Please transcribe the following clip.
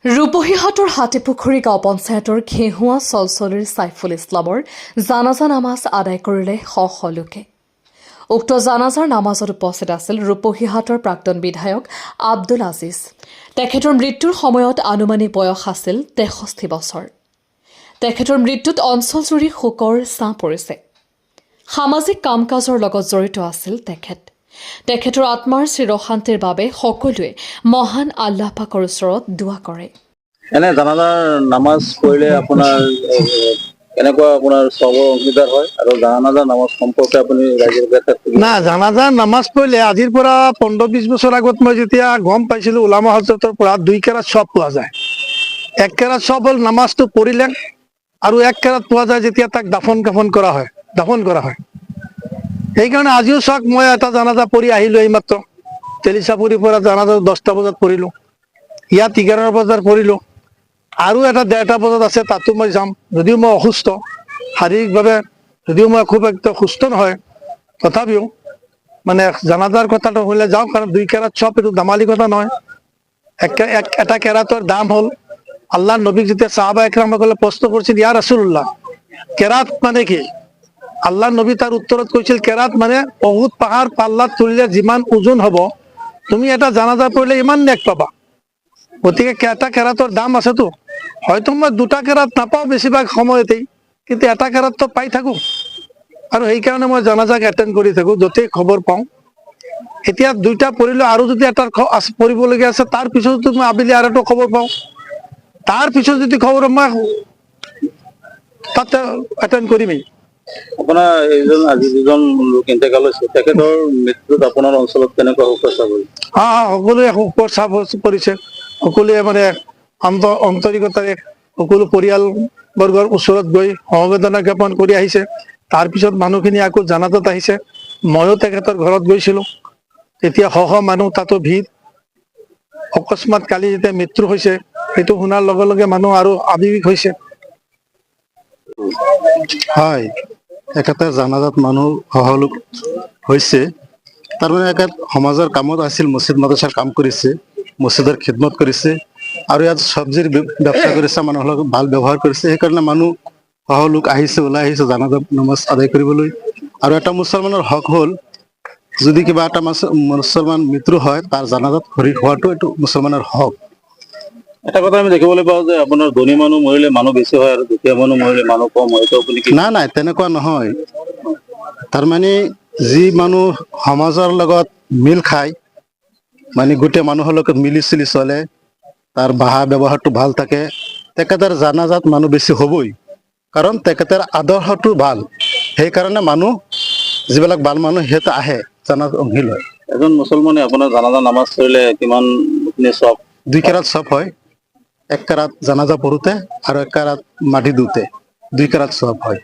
ৰূপহীহাটৰ হাতীপুখুৰী গাঁও পঞ্চায়তৰ ঘেহুৱা চলচলিৰ ছাইফুল ইছলামৰ জানাজা নামাজ আদায় কৰিলে শ লোকে। উক্ত জানাজাৰ নামাজত উপস্থিত আছিল ৰূপহীহাটৰ প্ৰাক্তন বিধায়ক আব্দুল আজিজ। তেখেতৰ মৃত্যুৰ সময়ত আনুমানিক বয়স আছিল 63 বছৰ। তেখেতৰ মৃত্যুত অঞ্চলজুৰি শোকৰ ছাঁ পৰিছে। সামাজিক কাম কাজৰ লগত জড়িত আছিল তেখেত। তেখেতৰ আত্মাৰ চিৰশান্তিৰ বাবে সকলোৱে মহান আল্লাহ পাকৰ ওচৰত দোৱা কৰে। এনে জানাজাৰ নামাজ পঢ়িলে আপোনাৰ কেনেকুৱা আপোনাৰ সবৰ অংশীদাৰ হয় আৰু জানাজাৰ নামাজ সম্পৰ্কে আপুনি ৰাইজৰ না জানাজাৰ নামাজ পঢ়িলে আজিৰ পৰা 15-20 বছৰ আগত মই যেতিয়া গম পাইছিলোঁ উলামা হজৰতৰ পৰা 2 কেৰাত সব পোৱা যায়। 1 কেৰাত সব হ'ল নামাজটো পঢ়িলে আৰু 1 কেৰাত পোৱা যায় যেতিয়া তাক দাফন কৰা হয়। সেইকাৰণে আজিও চাওক মই এটা জানাজা পঢ়ি আহিলোঁ এইমাত্ৰ তেলিচাপুৰীৰ পৰা জানাজা 10টা বজাত পঢ়িলোঁ, ইয়াত 11 বজাত পঢ়িলোঁ আৰু এটা 1:30 বজাত আছে তাতো মই যাম। যদিও মই অসুস্থ শাৰীৰিকভাৱে, যদিও মই খুব একদম সুস্থ নহয়, তথাপিও মানে জানাজাৰ কথাটো হ'লে যাওঁ, কাৰণ 2 কেৰাত সব এইটো দামালি কথা নহয়। এটা কেৰাতৰ দাম হ'ল, আল্লাহ নবীক যেতিয়া সাহাবা একৰামসকলে প্ৰশ্ন কৰিছিল ইয়া ৰাছুলুল্লাহ কেৰাত মানে কি, আল্লাহ নবী তাৰ উত্তৰত কৈছিল কেৰাত মানে বহুত পাহাৰ পাল্লাত তুলিলে যিমান ওজন হ'ব তুমি এটা জানাজা পঢ়িলে ইমান নেক পাবা। গতিকে এটা কেৰাতৰ দাম আছেতো, হয়তো মই 2টা কেৰাত নাপাওঁ বেছিভাগ সময়তেই, কিন্তু এটা কেৰাততো পাই থাকোঁ আৰু সেইকাৰণে মই জানাজাক এটেণ্ড কৰি থাকোঁ য'তেই খবৰ পাওঁ। এতিয়া 2টা পঢ়িলোঁ আৰু যদি এটা পঢ়িবলগীয়া আছে তাৰ পিছতো মই আবেলি আৰু এটা খবৰ পাওঁ, তাৰ পিছত যদি খবৰ মই তাতে এটেণ্ড কৰিমেই। আপোনাৰ এইজন আজি যিজন লোক ইন্তেকাল হৈছে তেখেতৰ মৃত্যুত আপোনাৰ অঞ্চলত কেনেকুৱা শোকৰ ছাপ হ'ল? সকলোৱে শোকৰ ছাপ পৰিছে। সকলোৱে মানে আন্তৰিকতাৰে সকলো পৰিয়ালবৰ্গৰ ওচৰত গৈ সমবেদনা জ্ঞাপন কৰি আহিছে। তাৰপিছত মানুহখিনি আকৌ জানাজাত আহিছে। ময়ো তেখেতৰ ঘৰত গৈছিলোঁ, তেতিয়া শ মানুহ তাতো ভিৰ। অকস্মাত কালি যেতিয়া মৃত্যু হৈছে সেইটো শুনাৰ লগে লগে মানুহ আৰু আৱেগিক হৈছে। হয়, একেটা জানাজাত মানুহ সহলোক হৈছে। তাৰমানে একেটা সমাজৰ কামত আছিল, মছজিদ মাদ্ৰাছাৰ কাম কৰিছে, মছজিদৰ খিদমত কৰিছে আৰু ইয়াত চব্জিৰ ব্যৱসায় কৰিছে, মানুহৰ লগত ভাল ব্যৱহাৰ কৰিছে। সেইকাৰণে মানুহ সহলোক আহিছে, ওলাই আহিছে জানাজাত নামাজ আদায় কৰিবলৈ। আৰু এটা মুছলমানৰ হক হ'ল, যদি কিবা এটা মুছলমান মৃত্যু হয় তাৰ জানাজাত শৰীক হোৱাটো এইটো মুছলমানৰ হক। এটা কথা আমি দেখিবলৈ পাওঁ যে আপোনাৰ ধনী মানুহ মৰিলে মানুহ বেছি হয় আৰু দুখীয়া মানুহ মৰিলে মানুহ কম হয়। এইটো আপুনি কি? নাই তেনেকুৱা নহয়। তাৰমানে যি মানুহ সমাজৰ লগত মিল খায়, মানে গোটেই মানুহৰ লগত মিলি চুলি চলে, তাৰ বাহা ব্যৱহাৰটো ভাল থাকে, তেখেতৰ জানাজাত মানুহ বেছি হ'বই, কাৰণ তেখেতৰ আদৰ্শটো ভাল। সেইকাৰণে মানুহ যিবিলাক ভাল মানুহ সিহঁতে আহে, জানাজাত অংশী লয়। এজন মুছলমানে আপোনাৰ জানাজা নামাজ পঢ়িলে কিমান সব? 2 কেৰাত সব হয়। 1 কেৰাত জানাজা পঢ়োতে আৰু 1 কেৰাত মাটি দিওঁতে 2 কেৰাত সব হয়।